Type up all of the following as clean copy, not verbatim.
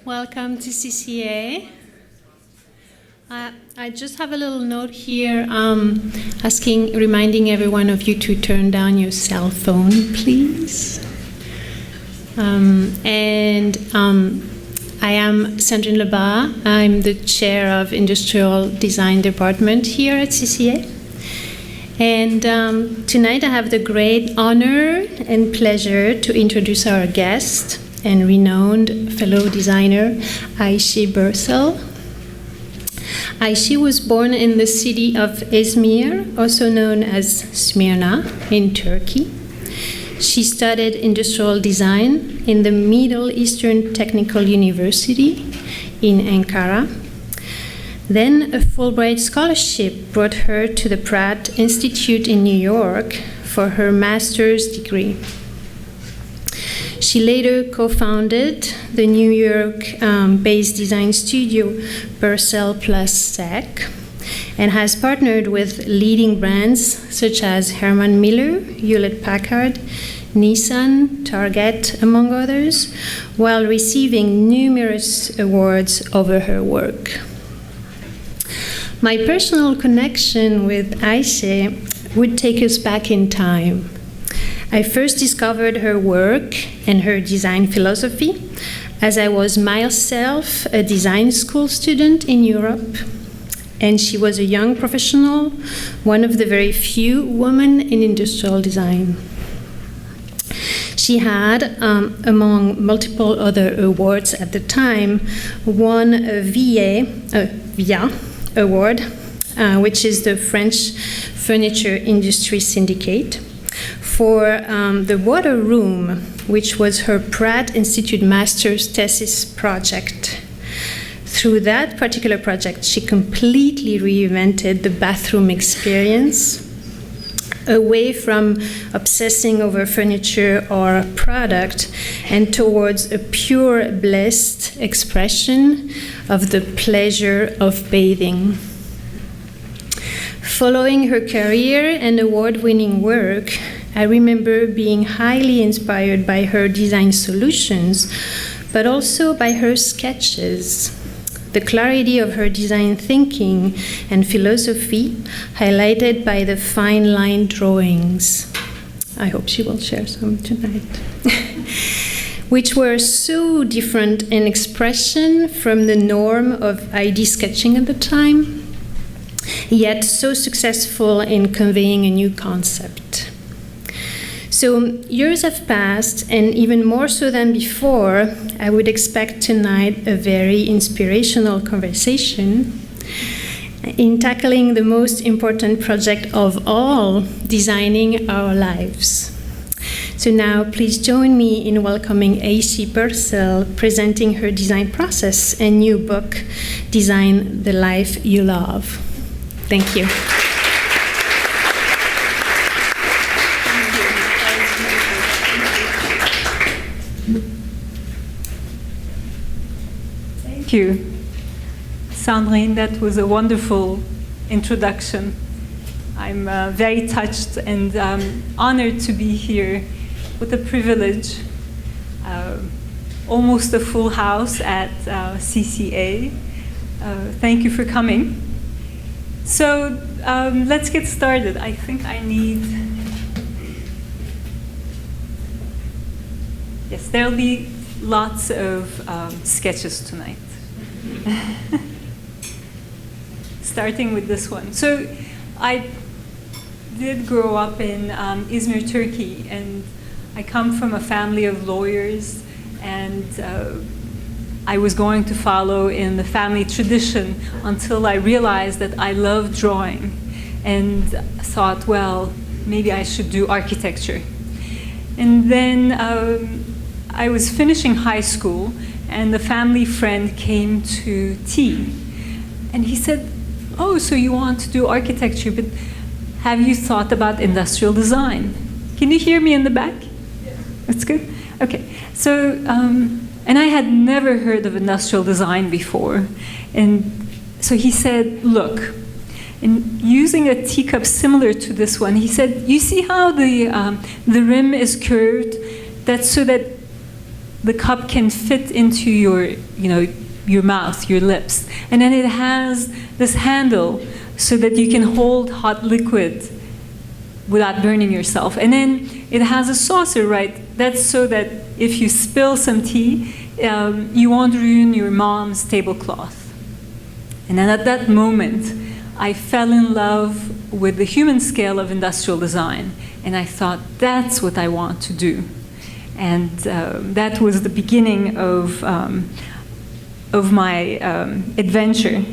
Welcome to CCA. I just have a little note here reminding every one of you to turn down your cell phone, please. I am Sandrine Lebar. I'm the chair of Industrial Design Department here at CCA. And tonight I have the great honor and pleasure to introduce our guest and renowned fellow designer, Ayse Birsel. Ayse was born in the city of Izmir, also known as Smyrna, in Turkey. She studied industrial design in the Middle Eastern Technical University in Ankara. Then a Fulbright scholarship brought her to the Pratt Institute in New York for her master's degree. She later co-founded the New York-based design studio Birsel plus Seck and has partnered with leading brands such as Herman Miller, Hewlett Packard, Nissan, Target, among others, while receiving numerous awards over her work. My personal connection with Ayse would take us back in time. I first discovered her work and her design philosophy as I was myself a design school student in Europe, and she was a young professional, one of the very few women in industrial design. She had, among multiple other awards at the time, won a VIA Award, which is the French Furniture Industry Syndicate, for the Water Room, which was her Pratt Institute master's thesis project. Through that particular project, she completely reinvented the bathroom experience, away from obsessing over furniture or product and towards a pure, blessed expression of the pleasure of bathing. Following her career and award-winning work, I remember being highly inspired by her design solutions, but also by her sketches. The clarity of her design thinking and philosophy, highlighted by the fine line drawings. I hope she will share some tonight. Which were so different in expression from the norm of ID sketching at the time, yet so successful in conveying a new concept. So years have passed, and even more so than before, I would expect tonight a very inspirational conversation in tackling the most important project of all, designing our lives. So now please join me in welcoming Ayse Birsel, presenting her design process and new book, Design the Life You Love. Thank you. Thank you, Sandrine. That was a wonderful introduction. I'm very touched and honored to be here. What a privilege. Almost a full house at CCA. Thank you for coming. So let's get started. I think I need... Yes, there'll be lots of sketches tonight. Starting with this one. So I did grow up in Izmir, Turkey, and I come from a family of lawyers, and I was going to follow in the family tradition until I realized that I love drawing and thought, well, maybe I should do architecture. And then I was finishing high school, and the family friend came to tea. And he said, oh, so you want to do architecture, but have you thought about industrial design? Can you hear me in the back? Yeah. That's good? Okay. So, and I had never heard of industrial design before. And so he said, look, in using a teacup similar to this one, he said, you see how the rim is curved? That's so that the cup can fit into your, your mouth, your lips. And then it has this handle so that you can hold hot liquid without burning yourself. And then it has a saucer, right? That's so that if you spill some tea, you won't ruin your mom's tablecloth. And then at that moment, I fell in love with the human scale of industrial design. And I thought, that's what I want to do. And that was the beginning of my adventure.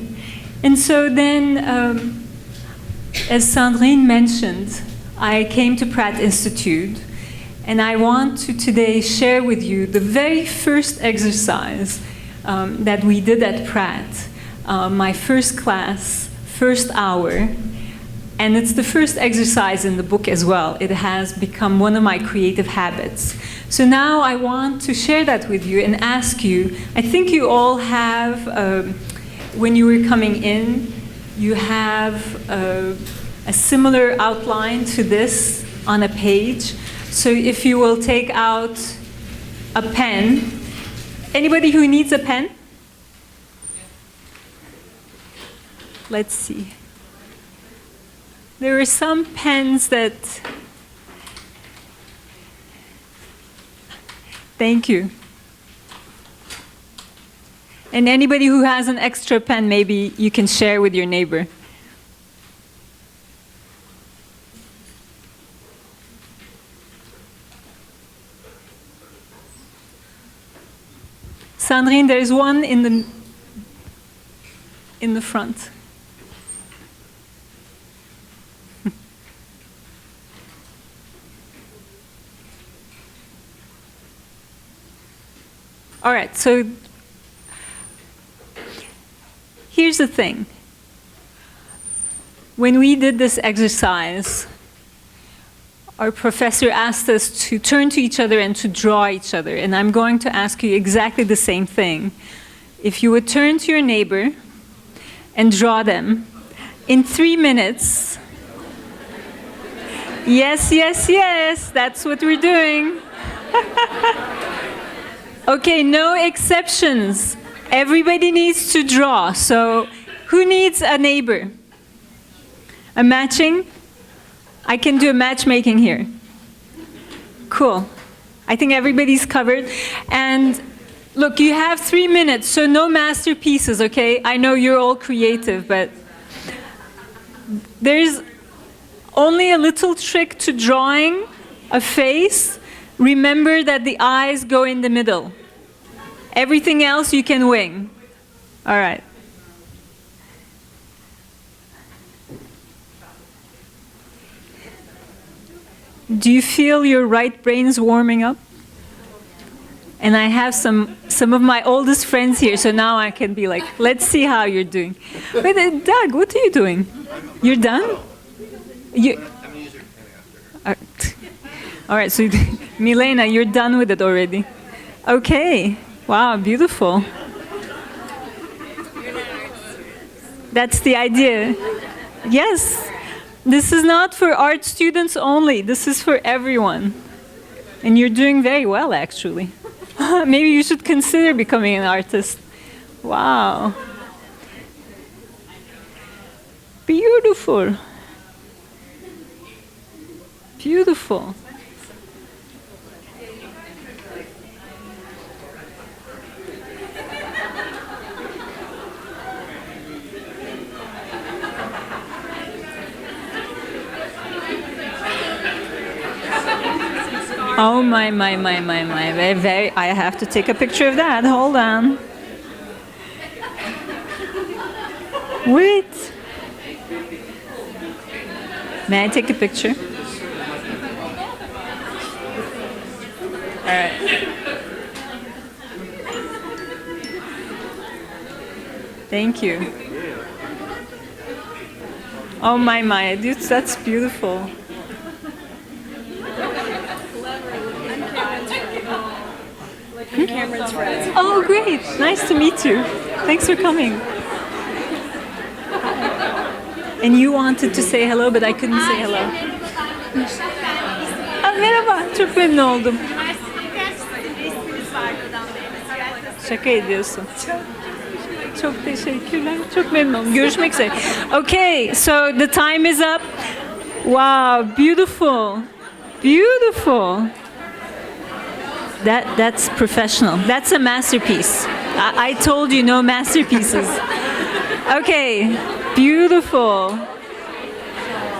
And so then, as Sandrine mentioned, I came to Pratt Institute, and I want to today share with you the very first exercise that we did at Pratt, my first class, first hour, and it's the first exercise in the book as well. It has become one of my creative habits. So now I want to share that with you and ask you, I think you all have, when you were coming in, you have a similar outline to this on a page. So if you will take out a pen. Anybody who needs a pen? Let's see. There are some pens that... Thank you. And anybody who has an extra pen, maybe you can share with your neighbor. Sandrine, there's one in the front. All right, so here's the thing. When we did this exercise, our professor asked us to turn to each other and to draw each other. And I'm going to ask you exactly the same thing. If you would turn to your neighbor and draw them in 3 minutes. Yes, yes, yes, that's what we're doing. Okay, no exceptions. Everybody needs to draw. So who needs a neighbor? A matching? I can do a matchmaking here. Cool. I think everybody's covered. And look, you have 3 minutes, so no masterpieces, okay? I know you're all creative, but there's only a little trick to drawing a face. Remember that the eyes go in the middle. Everything else you can wing. All right. Do you feel your right brains warming up? And I have some of my oldest friends here, so now I can be like, let's see how you're doing. Wait, Doug, what are you doing? You're done? All right, so Milena, you're done with it already. Okay, wow, beautiful. That's the idea. Yes, this is not for art students only. This is for everyone. And you're doing very well, actually. Maybe you should consider becoming an artist. Wow. Beautiful. Beautiful. Oh my. I have to take a picture of that. Hold on. Wait. May I take a picture? All right. Thank you. Oh my, dude, that's beautiful. Cameron's friends. Oh, great. Nice to meet you. Thanks for coming. And you wanted to say hello, but I couldn't say hello. Merhaba, çok memnun oldum. Şaka ediyorsun. Çok teşekkürler. Çok memnunum. Görüşmek üzere. Okay, so the time is up. Wow, beautiful. Beautiful. That's professional. That's a masterpiece. I told you no masterpieces. Okay, beautiful.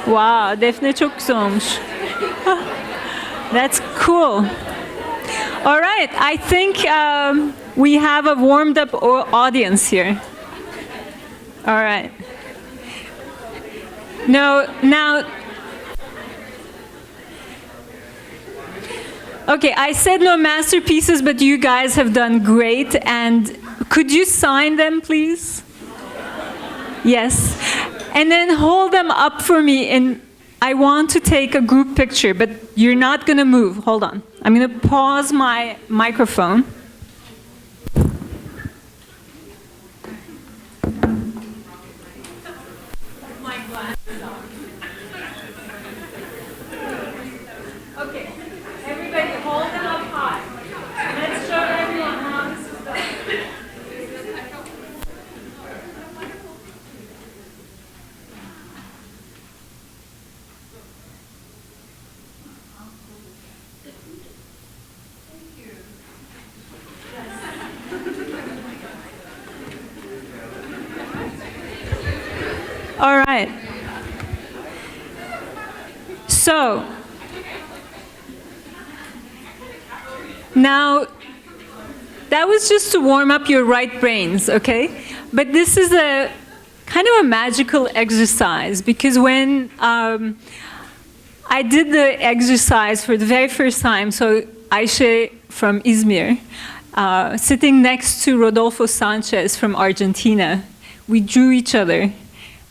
Wow, Defne çok güzel olmuş. That's cool. All right, I think we have a warmed up audience here. All right. No, now, okay, I said no masterpieces, but you guys have done great. And could you sign them, please? Yes. And then hold them up for me. And I want to take a group picture, but you're not going to move. Hold on. I'm going to pause my microphone. Okay, everybody hold them up high. Let's show everyone how this is done. All right. So, now, that was just to warm up your right brains, okay? But this is a kind of a magical exercise, because when I did the exercise for the very first time, so Ayse from Izmir, sitting next to Rodolfo Sanchez from Argentina, we drew each other.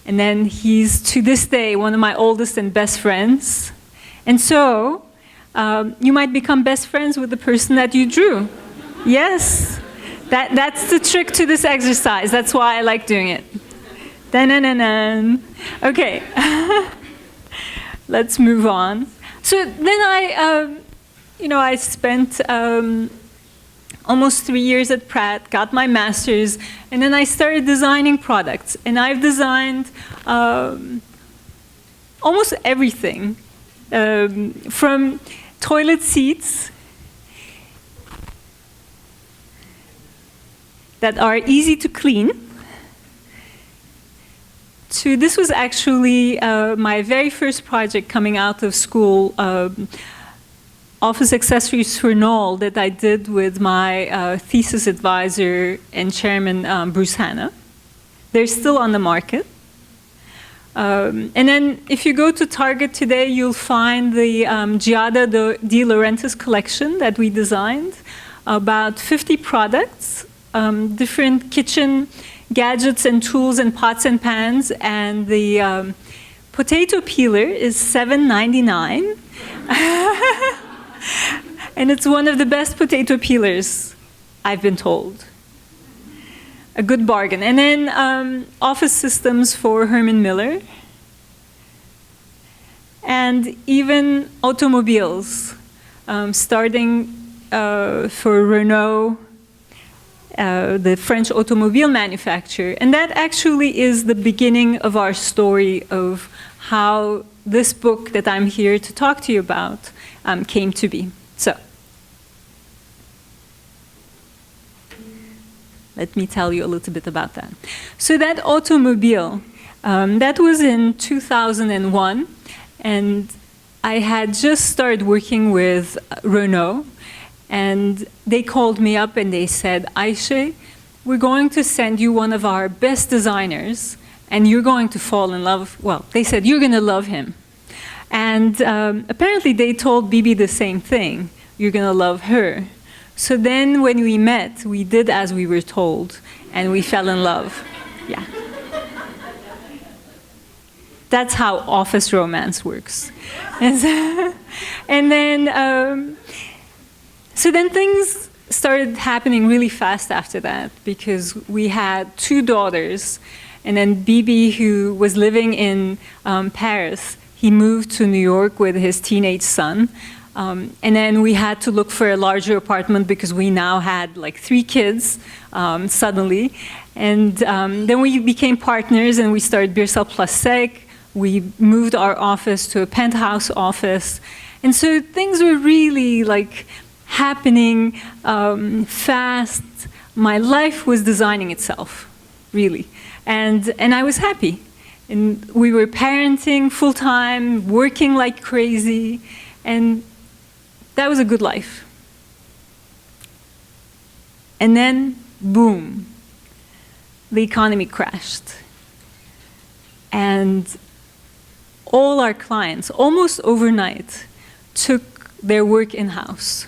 And then he's, to this day, one of my oldest and best friends. And so, you might become best friends with the person that you drew. Yes, that's the trick to this exercise. That's why I like doing it. Da-na-na-na. Okay, let's move on. So then I spent almost 3 years at Pratt, got my master's, and then I started designing products. And I've designed almost everything, from toilet seats that are easy to clean, to this was actually my very first project coming out of school, office accessories for Knoll that I did with my thesis advisor and chairman, Bruce Hanna. They're still on the market. And then if you go to Target today, you'll find the Giada de Laurentiis collection that we designed, about 50 products, different kitchen gadgets and tools and pots and pans, and the potato peeler is $7.99. And it's one of the best potato peelers, I've been told. A good bargain. And then office systems for Herman Miller. And even automobiles, starting for Renault, the French automobile manufacturer. And that actually is the beginning of our story of how this book that I'm here to talk to you about came to be. So, let me tell you a little bit about that. So that automobile, that was in 2001, and I had just started working with Renault, and they called me up and they said, Ayse, we're going to send you one of our best designers, and you're going to fall in love. Well, they said, you're going to love him. And apparently they told Bibi the same thing. You're going to love her. So then when we met, we did as we were told, and we fell in love. Yeah. That's how office romance works. And then, so then things started happening really fast after that, because we had 2 daughters, and then Bibi, who was living in Paris, he moved to New York with his teenage son. And then we had to look for a larger apartment because we now had like 3 kids suddenly. And then we became partners and we started Birsel plus Seck. We moved our office to a penthouse office. And so things were really like happening fast. My life was designing itself, really. And I was happy. And we were parenting full-time, working like crazy, and that was a good life. And then, boom, the economy crashed. And all our clients, almost overnight, took their work in-house.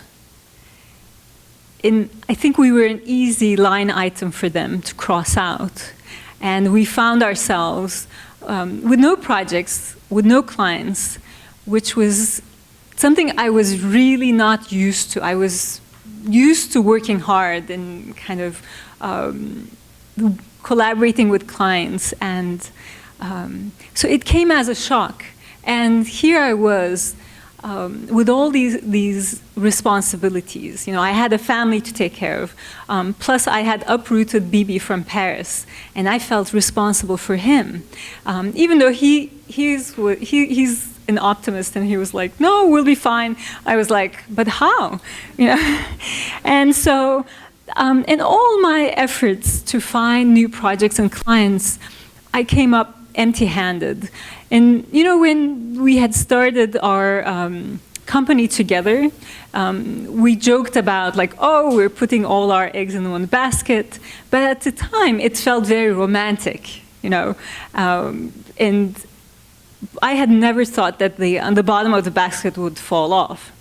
I think we were an easy line item for them to cross out. And we found ourselves with no projects, with no clients, which was something I was really not used to. I was used to working hard and kind of collaborating with clients. And so it came as a shock. And here I was with all these responsibilities. You know, I had a family to take care of. Plus, I had uprooted Bibi from Paris, and I felt responsible for him. Even though he's an optimist, and he was like, "No, we'll be fine." I was like, "But how?" You know, and so, in all my efforts to find new projects and clients, I came up empty-handed. And you know, when we had started our company together, we joked about like, oh, we're putting all our eggs in one basket. But at the time, it felt very romantic, you know. And I had never thought that on the bottom of the basket would fall off.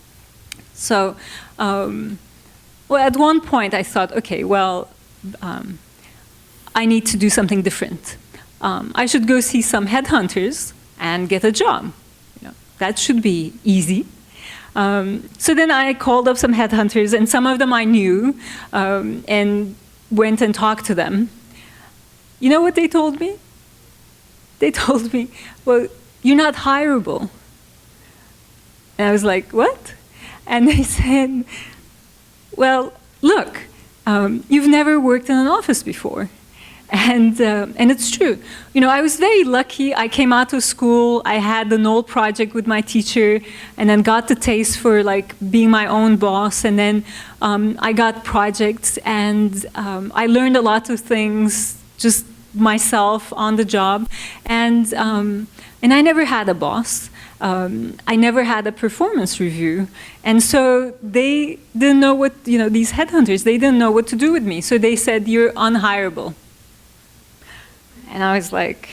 So, well, at one point I thought, okay, well, I need to do something different. I should go see some headhunters and get a job. You know, that should be easy. So then I called up some headhunters, and some of them I knew, and went and talked to them. You know what they told me? They told me, well, you're not hireable. And I was like, what? And they said, well, look, you've never worked in an office before. And it's true. You know, I was very lucky. I came out of school. I had the Knoll project with my teacher, and then got the taste for like being my own boss. And then I got projects, and I learned a lot of things just myself on the job. And I never had a boss. I never had a performance review. And so they didn't know what, you know, these headhunters, they didn't know what to do with me. So they said, you're unhireable. And I was like,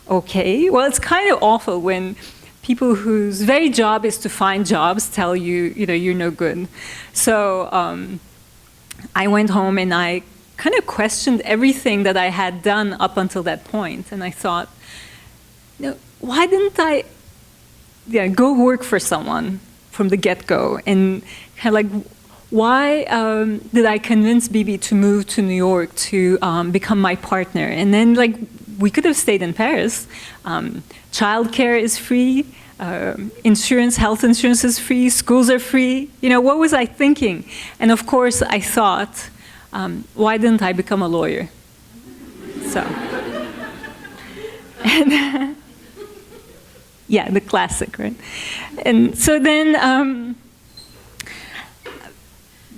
okay. Well, it's kind of awful when people whose very job is to find jobs tell you, you know, you're no good. So I went home and I kind of questioned everything that I had done up until that point. And I thought, you know, why didn't I go work for someone from the get-go? And kind of like, why did I convince Bibi to move to New York to become my partner? And then, like, we could have stayed in Paris. Childcare is free. Insurance, health insurance is free. Schools are free. You know, what was I thinking? And of course, I thought, why didn't I become a lawyer? So, and yeah, the classic, right? And so then,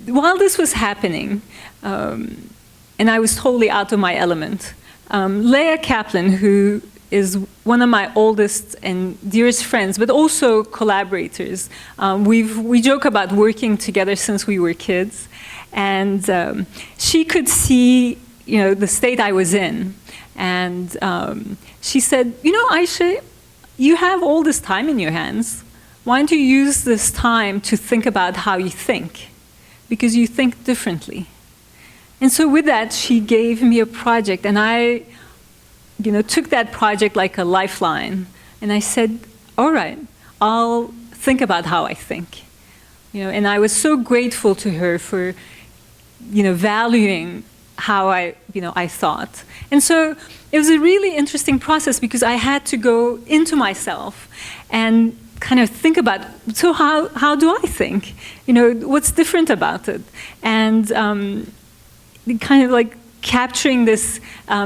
while this was happening, and I was totally out of my element, Leah Kaplan, who is one of my oldest and dearest friends, but also collaborators. We joke about working together since we were kids, and she could see, you know, the state I was in, and she said, you know, Ayse, you have all this time in your hands. Why don't you use this time to think about how you think? Because you think differently. And so with that, she gave me a project, and I, you know, took that project like a lifeline. And I said, all right, I'll think about how I think. You know, and I was so grateful to her for, you know, valuing how I thought. And so it was a really interesting process because I had to go into myself and kind of think about, so how do I think? What's different about it? And kind of like capturing this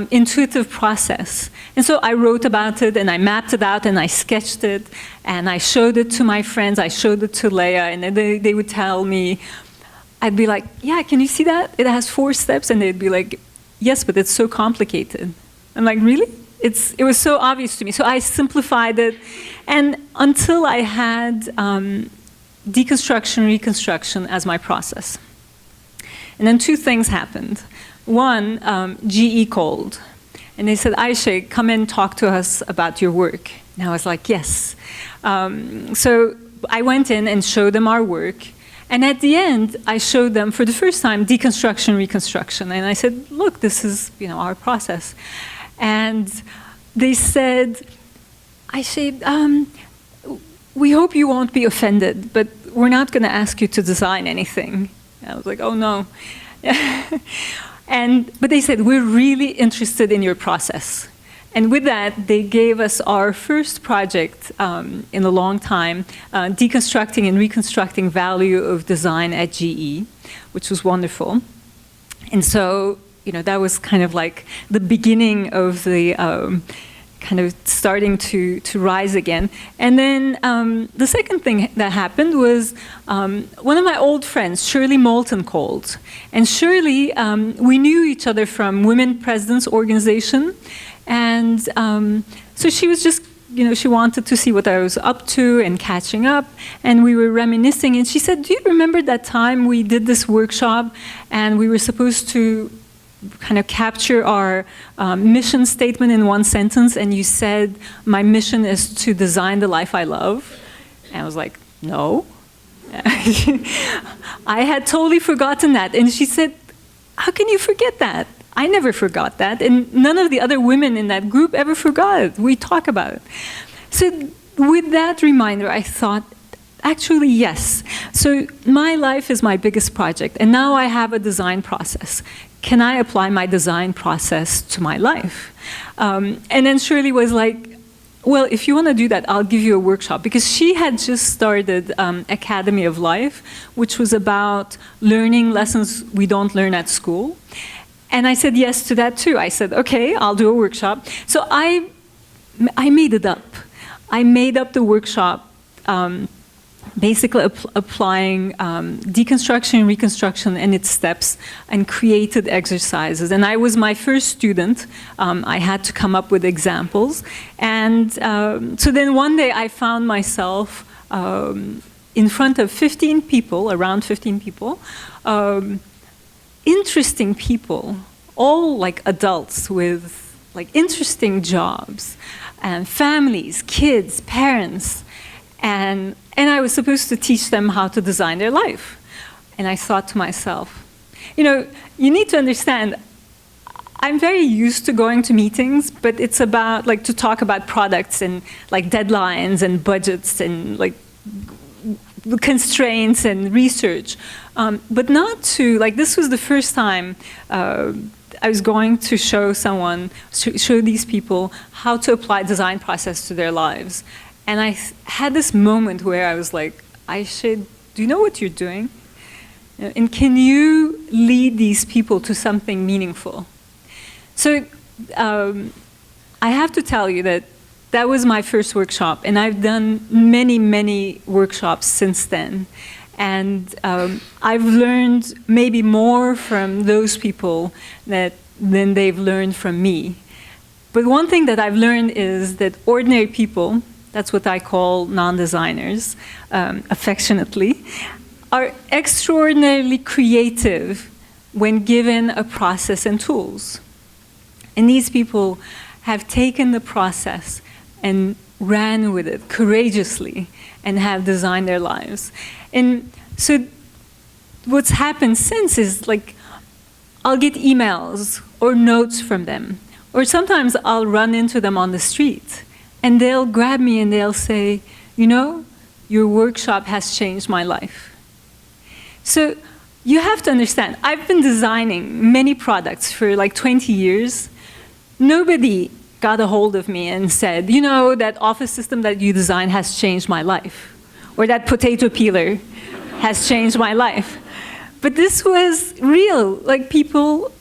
intuitive process. And so I wrote about it, and I mapped it out, and I sketched it, and I showed it to my friends. I showed it to Leia, and they would tell me, I'd be like, yeah, can you see that? It has 4 steps. And they'd be like, yes, but it's so complicated. I'm like, really? It was so obvious to me. So I simplified it. And until I had deconstruction, reconstruction as my process. And then 2 things happened. One, GE called. And they said, Ayse, come and talk to us about your work. And I was like, yes. So I went in and showed them our work. And at the end, I showed them, for the first time, deconstruction, reconstruction. And I said, look, this is our process. And they said, Ayse, we hope you won't be offended, but we're not going to ask you to design anything. And I was like, oh, no. But they said, we're really interested in your process. And with that, they gave us our first project in a long time, deconstructing and reconstructing value of design at GE, which was wonderful. And so, that was kind of like the beginning of the kind of starting to rise again. And then the second thing that happened was one of my old friends, Shirley Moulton, called. And Shirley, we knew each other from Women Presidents Organization. And so she was just, she wanted to see what I was up to and catching up. And we were reminiscing. And she said, do you remember that time we did this workshop and we were supposed to kind of capture our mission statement in 1 sentence, and you said, my mission is to design the life I love? And I was like, no. I had totally forgotten that. And she said, how can you forget that? I never forgot that, and none of the other women in that group ever forgot it. We talk about it. So with that reminder, I thought, actually, yes. So my life is my biggest project, and now I have a design process. Can I apply my design process to my life? And then Shirley was like, well, if you want to do that, I'll give you a workshop. Because she had just started Academy of Life, which was about learning lessons we don't learn at school. And I said yes to that too. I said, okay, I'll do a workshop. So I made it up. I made up the workshop, basically applying deconstruction and reconstruction and its steps, and created exercises. And I was my first student. I had to come up with examples. And so then one day I found myself in front of 15 people, around 15 people, interesting people, all like adults with like interesting jobs, and families, kids, parents, and I was supposed to teach them how to design their life. And I thought to myself, you need to understand, I'm very used to going to meetings, but it's about like to talk about products and like deadlines and budgets and like constraints and research, but not to, like, this was the first time I was going to show show these people how to apply design process to their lives. And I had this moment where I was like, Ayse, do you know what you're doing? And can you lead these people to something meaningful? So I have to tell you that was my first workshop, and I've done many, many workshops since then. And I've learned maybe more from those people than they've learned from me. But one thing that I've learned is that ordinary people, that's what I call non-designers, affectionately, are extraordinarily creative when given a process and tools. And these people have taken the process and ran with it courageously and have designed their lives. And so what's happened since is, like, I'll get emails or notes from them, or sometimes I'll run into them on the street and they'll grab me and they'll say, your workshop has changed my life. So you have to understand, I've been designing many products for like 20 years. Nobody got a hold of me and said, you know, that office system that you designed has changed my life. Or that potato peeler has changed my life. But this was real. Like people,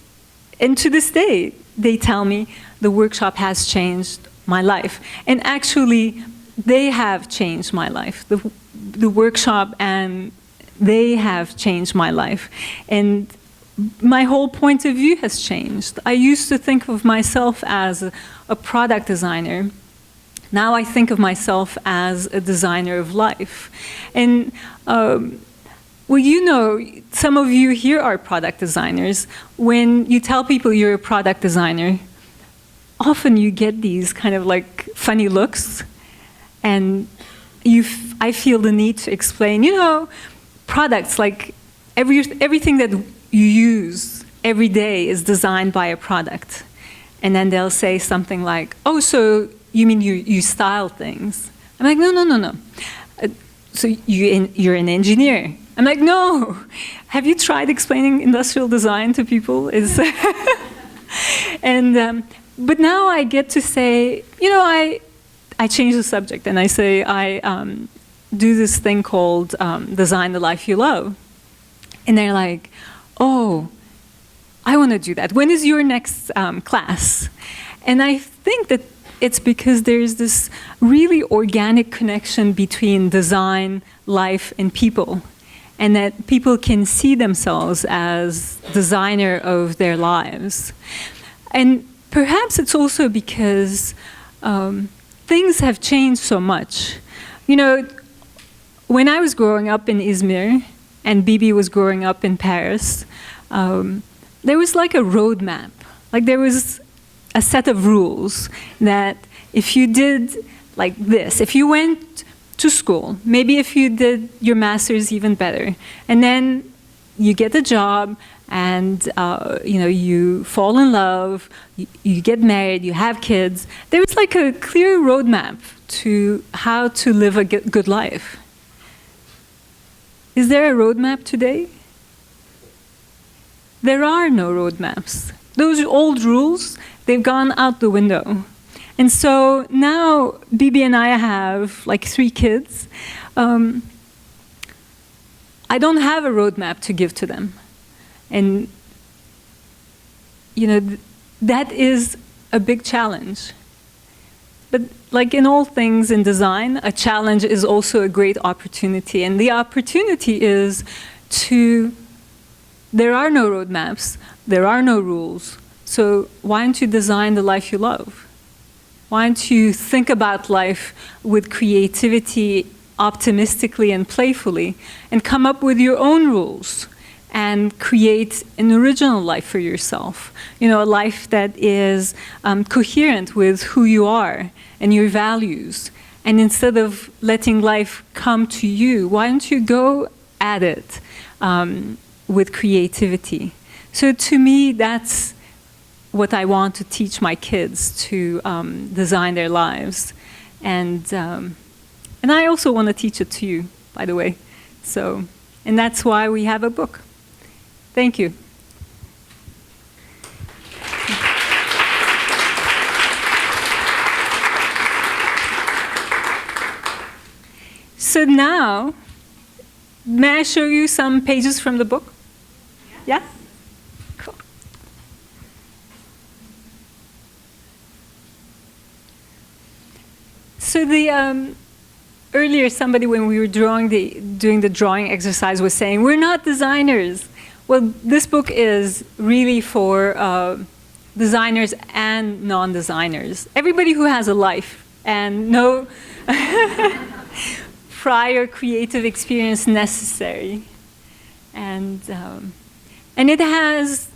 and to this day, they tell me the workshop has changed my life. And actually, they have changed my life. The workshop, and they have changed my life. And my whole point of view has changed. I used to think of myself as a product designer. Now I think of myself as a designer of life. And well, you know, some of you here are product designers. When you tell people you're a product designer, often you get these kind of like funny looks. And I feel the need to explain, you know, products, like everything that you use every day is designed by a product. And then they'll say something like, oh, so you mean you style things? I'm like, no. So you're an engineer. I'm like, no. Have you tried explaining industrial design to people? But now I get to say, you know, I change the subject and I say I do this thing called Design the Life You Love. And they're like, oh, I want to do that. When is your next class? And I think that it's because there's this really organic connection between design, life, and people. And that people can see themselves as designer of their lives. And perhaps it's also because things have changed so much. You know, when I was growing up in Izmir, and Bibi was growing up in Paris, there was like a roadmap. Like there was a set of rules that if you did like this, if you went to school, maybe if you did your master's even better, and then you get a job and you know, you fall in love, you get married, you have kids, there was like a clear roadmap to how to live a good life. Is there a roadmap today? There are no roadmaps. Those old rules, they've gone out the window. And so now Bibi and I have like 3 kids. I don't have a roadmap to give to them. And you know, that is a big challenge. But like in all things in design, a challenge is also a great opportunity. And the opportunity is there are no roadmaps, there are no rules. So why don't you design the life you love? Why don't you think about life with creativity, optimistically and playfully, and come up with your own rules and create an original life for yourself. You know, a life that is coherent with who you are and your values. And instead of letting life come to you, why don't you go at it with creativity? So to me, that's what I want to teach my kids, to design their lives. And I also want to teach it to you, by the way. So, and that's why we have a book. Thank you. So now, may I show you some pages from the book? Yeah? Cool. So the earlier somebody, when we were doing the drawing exercise, was saying, we're not designers. Well, this book is really for designers and non-designers. Everybody who has a life and no prior creative experience necessary. And it has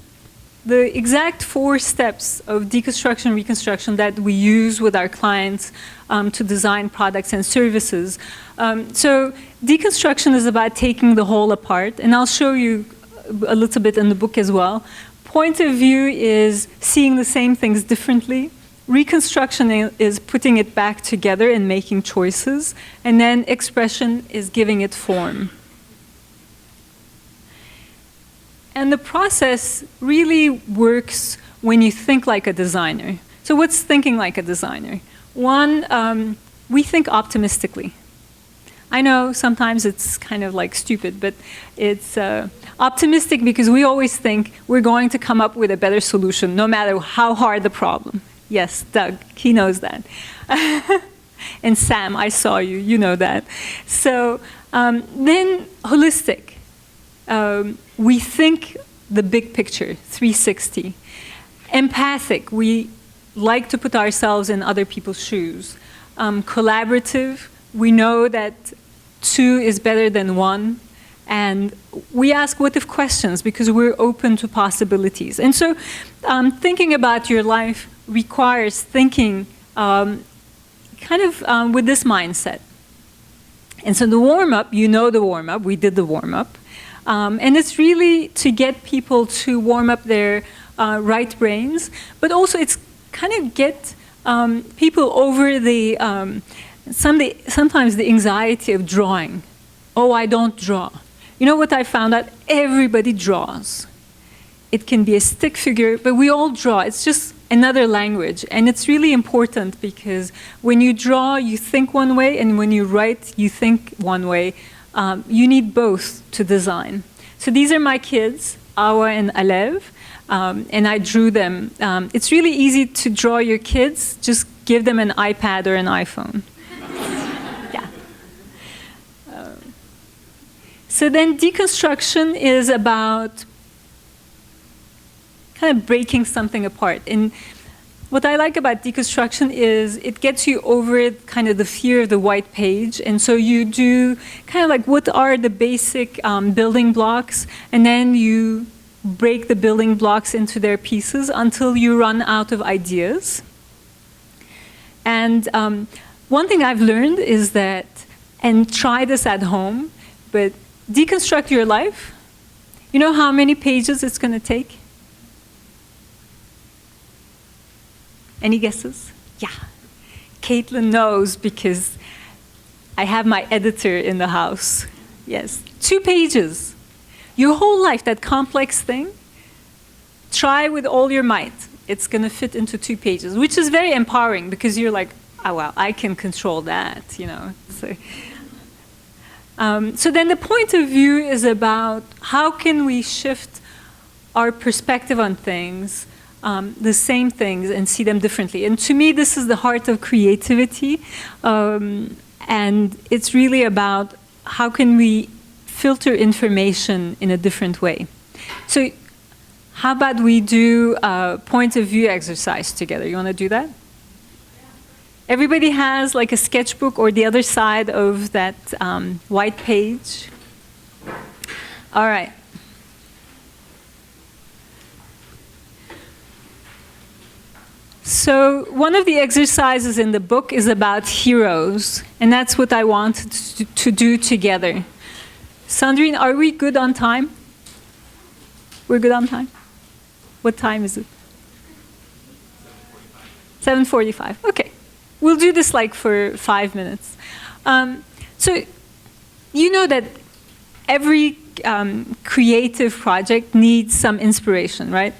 the exact 4 steps of deconstruction, reconstruction that we use with our clients to design products and services. So deconstruction is about taking the whole apart, and I'll show you a little bit in the book as well. Point of view is seeing the same things differently. Reconstruction is putting it back together and making choices, and then expression is giving it form. And the process really works when you think like a designer. So what's thinking like a designer? One, we think optimistically. I know sometimes it's kind of like stupid, but it's optimistic because we always think we're going to come up with a better solution no matter how hard the problem. Yes, Doug, he knows that. And Sam, I saw you, you know that. So then holistic. We think the big picture, 360. Empathic, we like to put ourselves in other people's shoes. Collaborative, we know that 2 is better than 1. And we ask what-if questions because we're open to possibilities. And so thinking about your life requires thinking with this mindset. And so the warm-up, you know the warm-up, we did the warm-up. And it's really to get people to warm up their right brains, but also it's kind of get people over the, sometimes the anxiety of drawing. Oh, I don't draw. You know what I found out? Everybody draws. It can be a stick figure, but we all draw. It's just another language. And it's really important because when you draw, you think one way, and when you write, you think one way. You need both to design. So these are my kids, Awa and Alev, and I drew them. It's really easy to draw your kids. Just give them an iPad or an iPhone. Yeah. So then deconstruction is about kind of breaking something apart. And what I like about deconstruction is it gets you over kind of the fear of the white page. And so you do kind of like what are the basic building blocks, and then you break the building blocks into their pieces until you run out of ideas. And one thing I've learned is that, and try this at home, but deconstruct your life. You know how many pages it's going to take? Any guesses? Yeah. Caitlin knows because I have my editor in the house. Yes. 2 pages. Your whole life, that complex thing, try with all your might. It's going to fit into 2 pages, which is very empowering because you're like, oh, wow, I can control that, you know. So then the point of view is about how can we shift our perspective on things, the same things, and see them differently. And to me, this is the heart of creativity. And it's really about how can we filter information in a different way. So how about we do a point of view exercise together? You want to do that? Everybody has like a sketchbook or the other side of that white page. All right. So one of the exercises in the book is about heroes, and that's what I wanted to do together. Sandrine, are we good on time? We're good on time? What time is it? 7:45. Okay. We'll do this like for 5 minutes. So you know that every creative project needs some inspiration, right?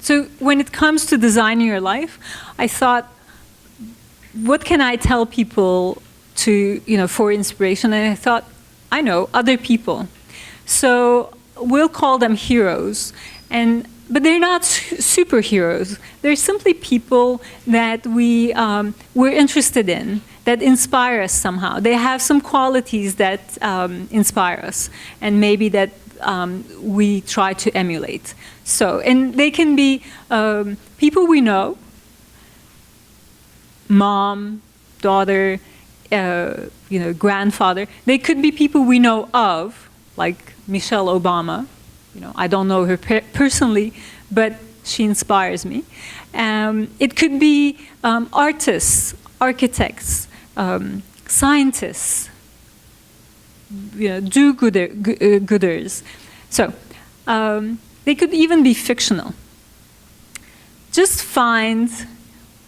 So when it comes to designing your life, I thought, what can I tell people to, for inspiration? And I thought, I know, other people. So we'll call them heroes. But they're not superheroes. They're simply people that we're interested in, that inspire us somehow. They have some qualities that inspire us, and maybe that we try to emulate. So, and they can be people we know, mom, daughter, grandfather. They could be people we know of, like Michelle Obama. I don't know her personally, but she inspires me. It could be artists, architects, scientists, do-gooders. So they could even be fictional. Just find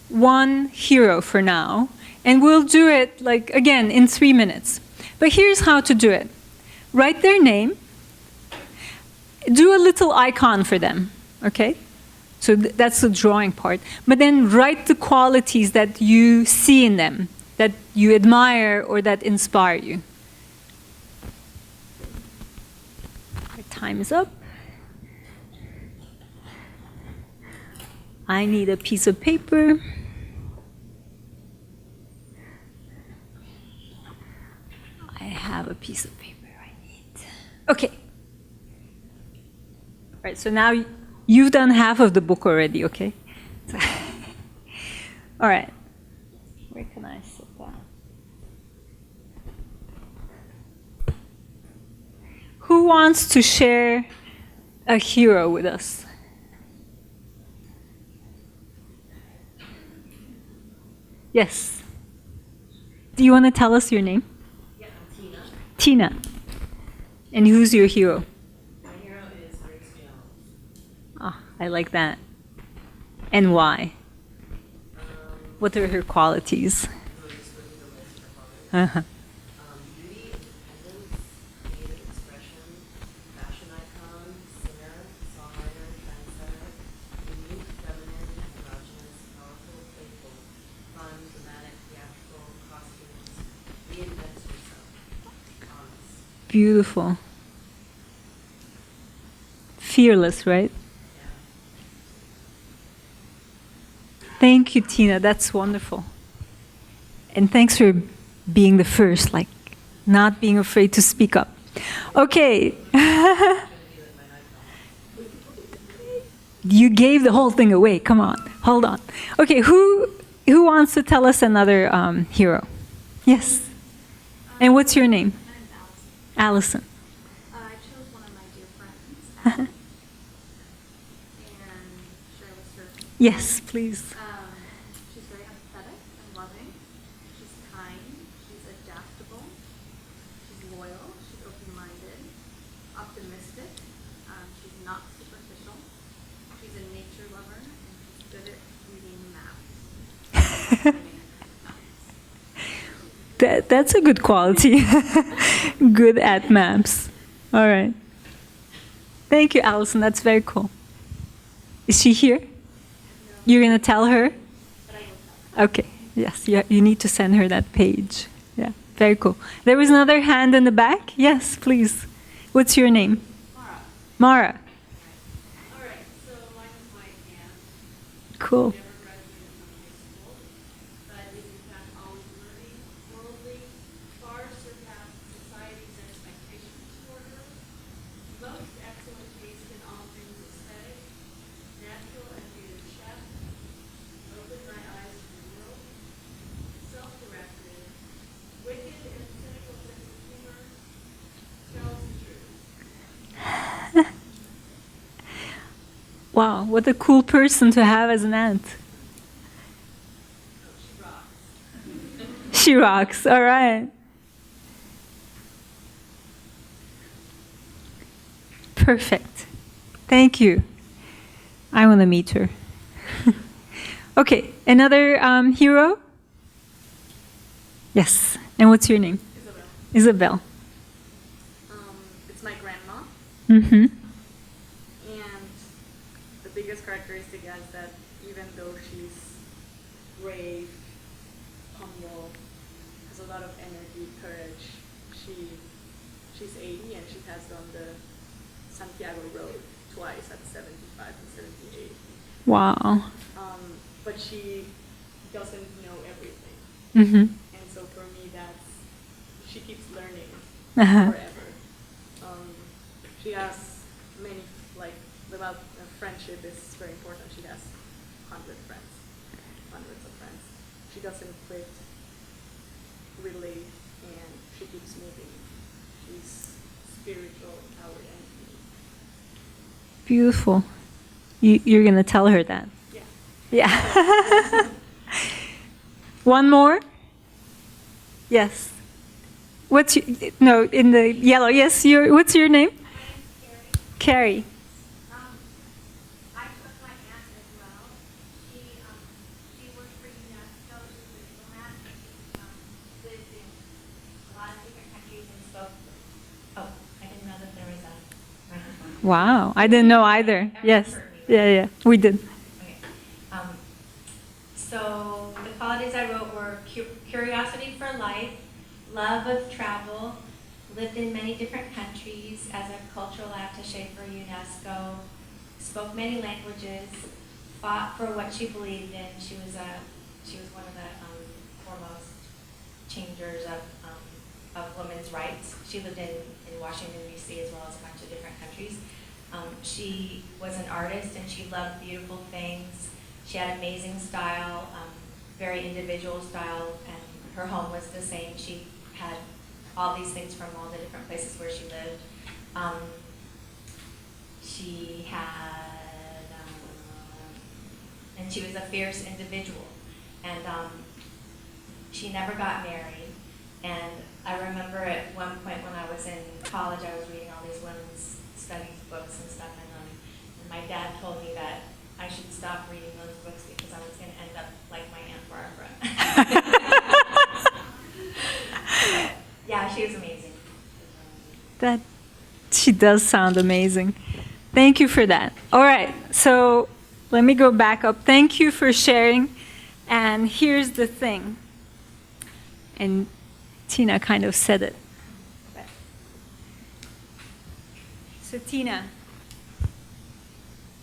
one hero for now, and we'll do it, again, in 3 minutes. But here's how to do it. Write their name. Do a little icon for them, okay? So that's the drawing part. But then write the qualities that you see in them, that you admire or that inspire you. Our time is up. I need a piece of paper. I have a piece of paper I need. Okay. All right, so now you've done half of the book already, okay? All right. Where can I sit down? Who wants to share a hero with us? Yes. Do you want to tell us your name? Yeah, I'm Tina. Tina. And who's your hero? My hero is Grace Jones. Ah, I like that. And why? What are her qualities? Uh-huh. Beauty, independence, creative expression, fashion icon, singer, songwriter, trendsetter, unique, feminine, androgynous, powerful, playful, fun, dramatic, theatrical, costumes, reinvents herself, honest. Beautiful. Fearless, right? Thank you, Tina. That's wonderful. And thanks for being the first, like not being afraid to speak up. Okay. You gave the whole thing away. Come on. Hold on. Okay, who wants to tell us another hero? Yes. And what's your name? My name's Allison. Allison. I chose one of my dear friends, and share with her. Yes, please. She's very empathetic and loving. She's kind. She's adaptable. She's loyal. She's open-minded, optimistic. She's not superficial. She's a nature lover, and she's good at reading maps. That's a good quality. Good at maps. All right. Thank you, Allison. That's very cool. Is she here? You're going to tell her? Okay. Yes, you need to send her that page. Yeah, very cool. There was another hand in the back. Yes, please. What's your name? Mara. Mara. All right, so mine is my aunt. Cool. Never graduated from high school, but is in fact always learning, worldly, far surpassed society's expectations for her. Most excellent taste in all things aesthetic, natural and creative chef, opened my eyes to the world, self-directed, wicked and cynical sense of humor, tells the truth. Wow, what a cool person to have as an aunt. She rocks. She rocks. All right. Perfect. Thank you. I want to meet her. Okay, another hero? Yes. And what's your name? Isabel. Isabel. It's my grandma, Mm-hmm. and the biggest characteristic is that even though she's brave, humble, has a lot of energy, courage, she's 80 and she has done the Santiago Road twice at 75 and 78. Wow. But she doesn't know everything. Mm-hmm. And so for me, she keeps learning Uh-huh. forever. She has many, without friendship is very important. She has hundreds of friends. She doesn't quit, relate, and she keeps moving. She's spiritual, power, and Beautiful. You're going to tell her that. yeah. Yeah. One more? Yes. In the yellow. Yes, what's your name? Carrie. I took my aunt as well. She worked for UNESCO. She's a diplomat. She lived in a lot of different countries and spoke. Oh, I didn't know that there was a microphone. Wow, I didn't know either. Yes. For me Yeah, we did. Okay. So the qualities I wrote were curiosity for life, love of travel, lived in many different countries as a cultural attaché for UNESCO, spoke many languages, fought for what she believed in. She was one of the foremost changers of women's rights. She lived in Washington, D.C., as well as a bunch of different countries. She was an artist, and she loved beautiful things. She had amazing style, very individual style, and her home was the same. She had all these things from all the different places where she lived. She had, and she was a fierce individual. And she never got married. And I remember at one point when I was in college, I was reading all these women's studies books and stuff, and my dad told me that I should stop reading those books because I was going to end up like my Aunt Barbara. Yeah, she was amazing. That she does sound amazing. Thank you for that. All right, so let me go back up. Thank you for sharing. And here's the thing. And Tina kind of said it. So Tina,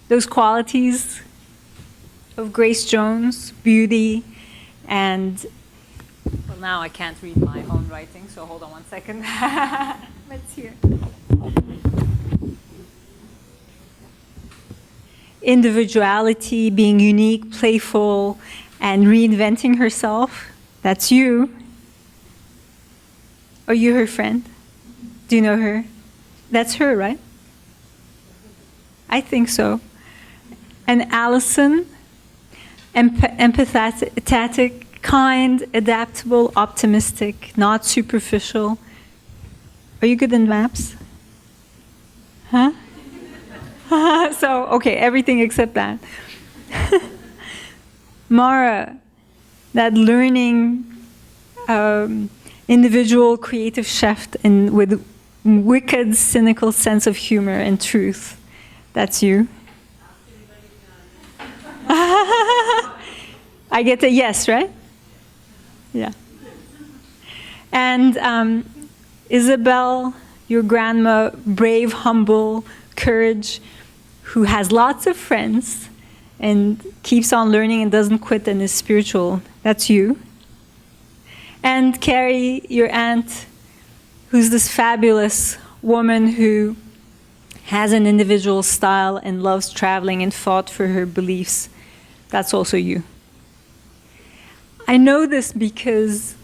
those qualities of Grace Jones, beauty, and, well, now I can't read my own writing, so hold on one second. Let's hear. Individuality, being unique, playful, and reinventing herself. That's you. Are you her friend? Do you know her? That's her, right? I think so. And Allison, empathetic, kind, adaptable, optimistic, not superficial. Are you good in maps? Huh? So, okay, everything except that. Mara, that learning, individual, creative chef and with wicked, cynical sense of humor and truth. That's you. I get a yes, right? Yeah. And Isabel, your grandma, brave, humble, courage, who has lots of friends and keeps on learning and doesn't quit and is spiritual. That's you. And Carrie, your aunt, who's this fabulous woman who has an individual style and loves traveling and fought for her beliefs. That's also you. I know this because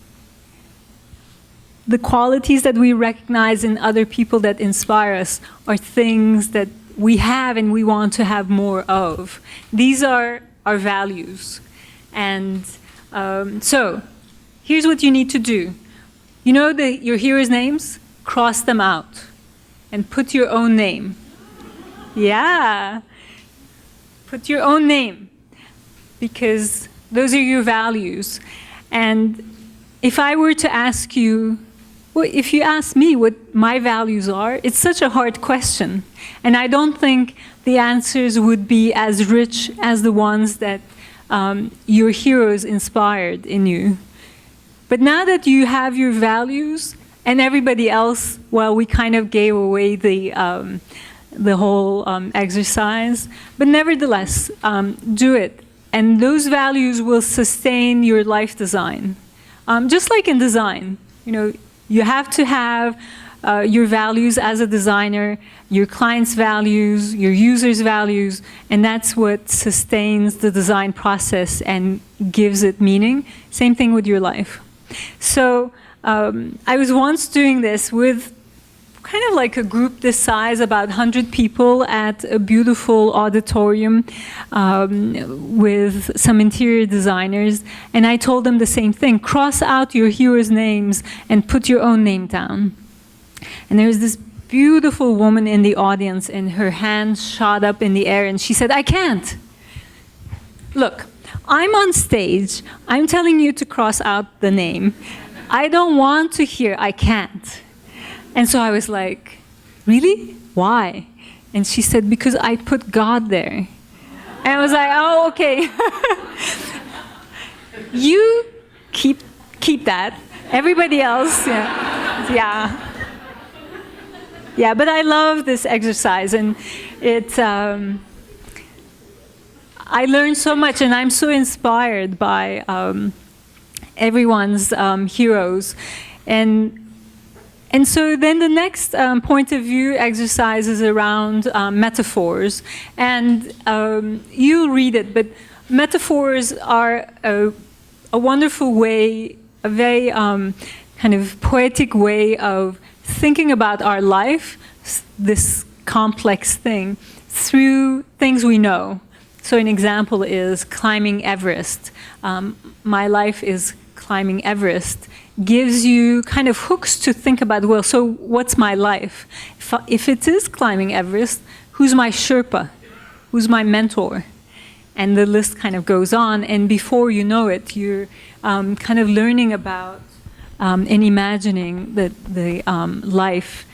the qualities that we recognize in other people that inspire us are things that we have and we want to have more of. These are our values. And so, here's what you need to do. You know your heroes' names? Cross them out and put your own name. Yeah. Put your own name because those are your values. And if I were to ask you, well, if you ask me what my values are, it's such a hard question. And I don't think the answers would be as rich as the ones that your heroes inspired in you. But now that you have your values, and everybody else, well, we kind of gave away the whole exercise, but nevertheless, do it. And those values will sustain your life design. Just like in design, you know, you have to have your values as a designer, your client's values, your user's values, and that's what sustains the design process and gives it meaning. Same thing with your life. So I was once doing this with kind of like a group this size, about 100 people at a beautiful auditorium with some interior designers, and I told them the same thing. Cross out your heroes' names and put your own name down. And there was this beautiful woman in the audience, and her hand shot up in the air, and she said, "I can't." Look, I'm on stage. I'm telling you to cross out the name. I don't want to hear "I can't." And so I was like, "Really? Why?" And she said, "Because I put God there. And I was like, oh, okay. You keep that. Everybody else, yeah. But I love this exercise, and I learned so much, and I'm so inspired by everyone's heroes. And so then the next point of view exercise is around metaphors. And you'll read it, but metaphors are a wonderful way, a very kind of poetic way of thinking about our life, this complex thing, through things we know. So an example is climbing Everest. My life is climbing Everest. Gives you kind of hooks to think about, well, so what's my life? If it is climbing Everest, who's my Sherpa? Who's my mentor? And the list kind of goes on, and before you know it, you're kind of learning about and imagining the life,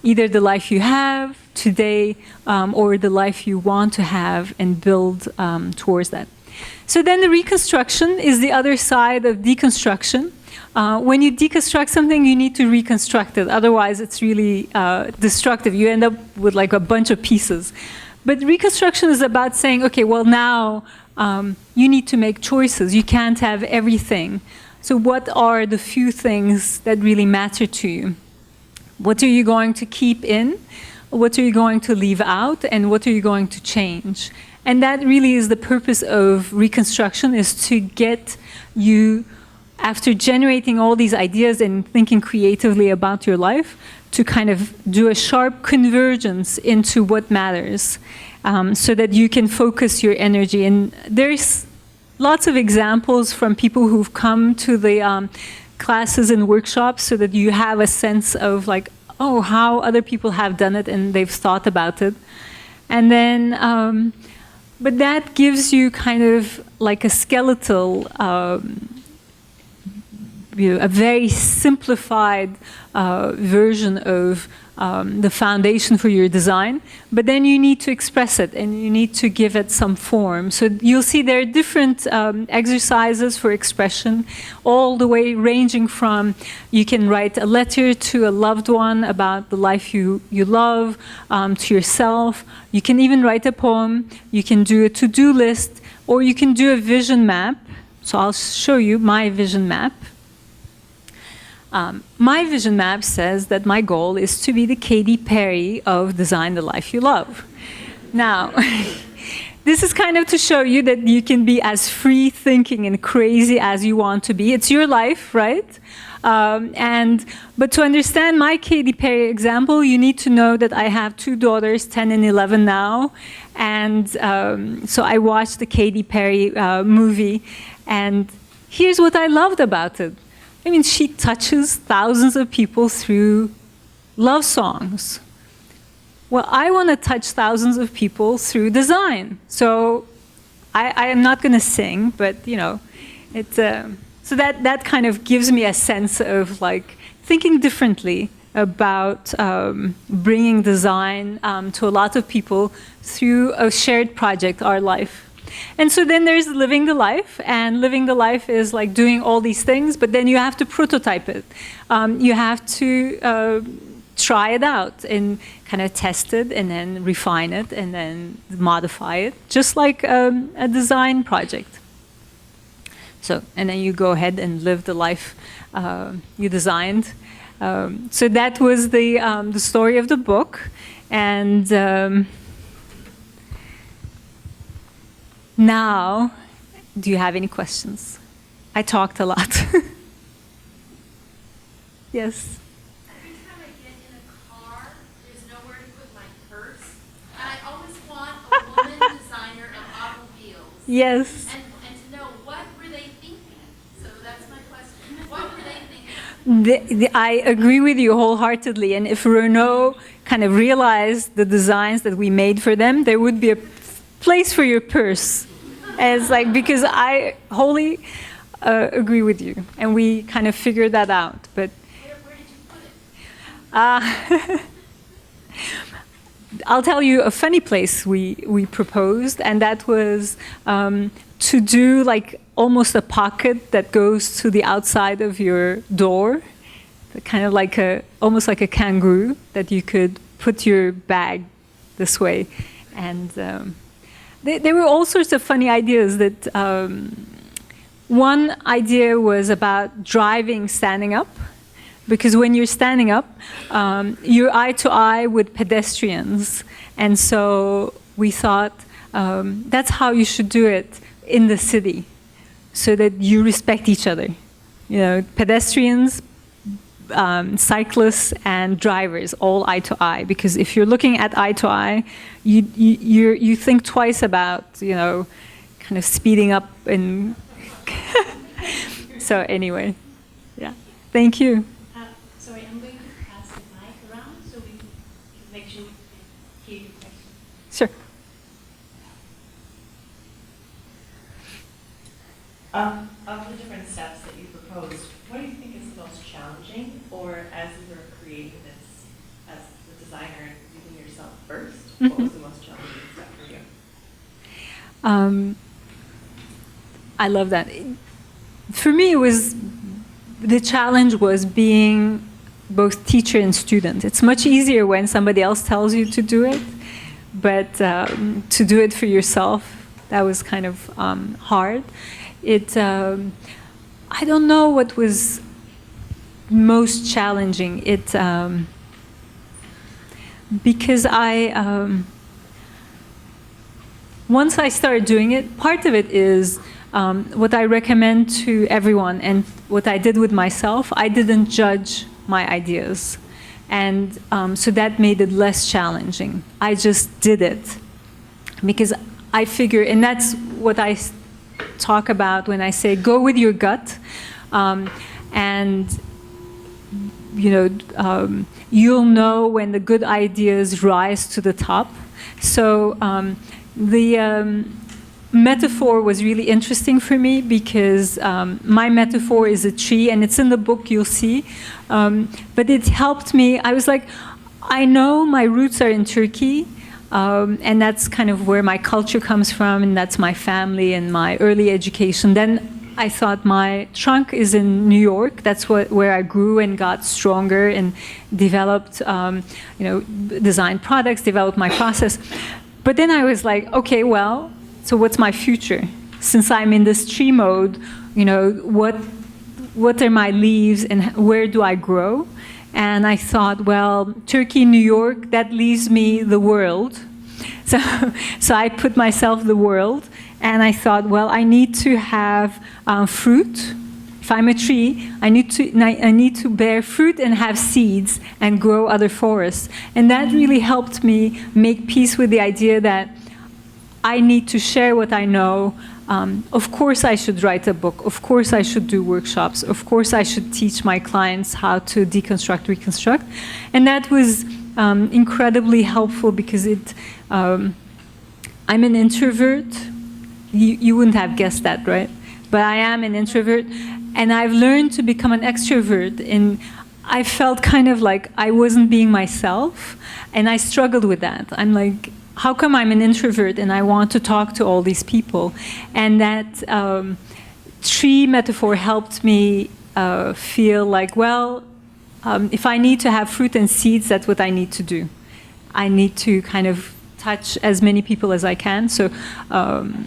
either the life you have today or the life you want to have and build towards that. So then the reconstruction is the other side of deconstruction. When you deconstruct something, you need to reconstruct it. Otherwise, it's really destructive. You end up with like a bunch of pieces. But reconstruction is about saying, okay, well, now you need to make choices. You can't have everything. So what are the few things that really matter to you? What are you going to keep in? What are you going to leave out? And what are you going to change? And that really is the purpose of reconstruction, is to get you, after generating all these ideas and thinking creatively about your life, to kind of do a sharp convergence into what matters, so that you can focus your energy. And there's lots of examples from people who've come to the classes and workshops, so that you have a sense of like, oh, how other people have done it and they've thought about it. And then, but that gives you kind of like a skeletal, a very simplified version of the foundation for your design, but then you need to express it and you need to give it some form. So you'll see there are different exercises for expression, all the way ranging from you can write a letter to a loved one about the life you love, to yourself. You can even write a poem, you can do a to-do list, or you can do a vision map. So I'll show you my vision map. My vision map says that my goal is to be the Katy Perry of Design the Life You Love. Now, this is kind of to show you that you can be as free thinking and crazy as you want to be. It's your life, right? But to understand my Katy Perry example, you need to know that I have two daughters, 10 and 11 now. And so I watched the Katy Perry movie, and here's what I loved about it. I mean, she touches thousands of people through love songs. Well, I want to touch thousands of people through design. So I am not going to sing, but you know, it's so that kind of gives me a sense of like thinking differently about bringing design to a lot of people through a shared project, our life. And so then there's living the life, and living the life is like doing all these things, but then you have to prototype it. You have to try it out and kind of test it and then refine it and then modify it, just like a design project. So, and then you go ahead and live the life you designed. So that was the story of the book. And now, do you have any questions? I talked a lot. Yes? Every time I get in a car, there's nowhere to put my purse. And I always want a woman designer of automobiles. Yes. And to know, what were they thinking? So that's my question. What were they thinking? I agree with you wholeheartedly. And if Renault kind of realized the designs that we made for them, there would be a place for your purse. And it's like, because I wholly agree with you, and we kind of figured that out. But Where did you put it? I'll tell you a funny place we proposed, and that was to do like almost a pocket that goes to the outside of your door, kind of like almost like a kangaroo that you could put your bag this way. And there were all sorts of funny ideas. That one idea was about driving standing up, because when you're standing up, you're eye to eye with pedestrians. And so we thought that's how you should do it in the city, so that you respect each other. You know, pedestrians, cyclists, and drivers, all eye to eye. Because if you're looking at eye to eye, you think twice about, you know, kind of speeding up. And so anyway, yeah. Thank you. Sorry, I'm going to pass the mic around so we can make sure we can hear your question. Sure. Of the different steps that you proposed, what do you think is the most challenging, or as you were creating this as the designer, using yourself first, what was the most challenging step for you? I love that. For me, the challenge was being both teacher and student. It's much easier when somebody else tells you to do it, but to do it for yourself, that was kind of hard. I don't know what was most challenging. Because once I started doing it, part of it is what I recommend to everyone, and what I did with myself, I didn't judge my ideas. And so that made it less challenging. I just did it. Because I figure, and that's what I talk about when I say go with your gut, and you'll know when the good ideas rise to the top. So the metaphor was really interesting for me, because my metaphor is a tree, and it's in the book, you'll see. But it helped me. I was like, I know my roots are in Turkey, and that's kind of where my culture comes from, and that's my family and my early education. Then I thought my trunk is in New York. That's where I grew and got stronger and developed, designed products, developed my process. But then I was like, okay, well, so what's my future? Since I'm in this tree mode, what are my leaves and where do I grow? And I thought, well, Turkey, New York, that leaves me the world. So I put myself the world, and I thought, well, I need to have fruit. If I'm a tree, I need to bear fruit and have seeds and grow other forests. And that really helped me make peace with the idea that I need to share what I know. Of course I should write a book. Of course I should do workshops. Of course I should teach my clients how to deconstruct, reconstruct. And that was incredibly helpful, because I'm an introvert. You wouldn't have guessed that, right? But I am an introvert, and I've learned to become an extrovert. And I felt kind of like I wasn't being myself, and I struggled with that. I'm like, how come I'm an introvert and I want to talk to all these people? And that tree metaphor helped me feel like, well, if I need to have fruit and seeds, that's what I need to do. I need to kind of touch as many people as I can. So, and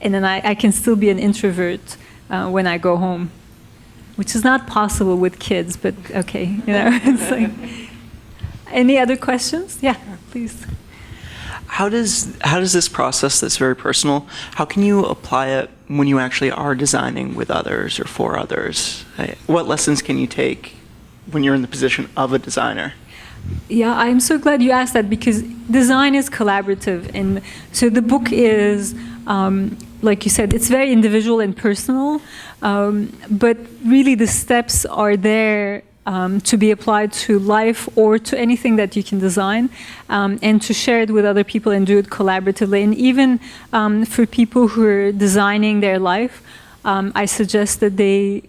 then I can still be an introvert when I go home, which is not possible with kids, but okay, it's like. Any other questions? Yeah, please. How does this process that's very personal, how can you apply it when you actually are designing with others or for others? What lessons can you take when you're in the position of a designer? Yeah, I'm so glad you asked that, because design is collaborative. And so the book is, like you said, it's very individual and personal, but really the steps are there to be applied to life or to anything that you can design, and to share it with other people and do it collaboratively. And even for people who are designing their life, I suggest that they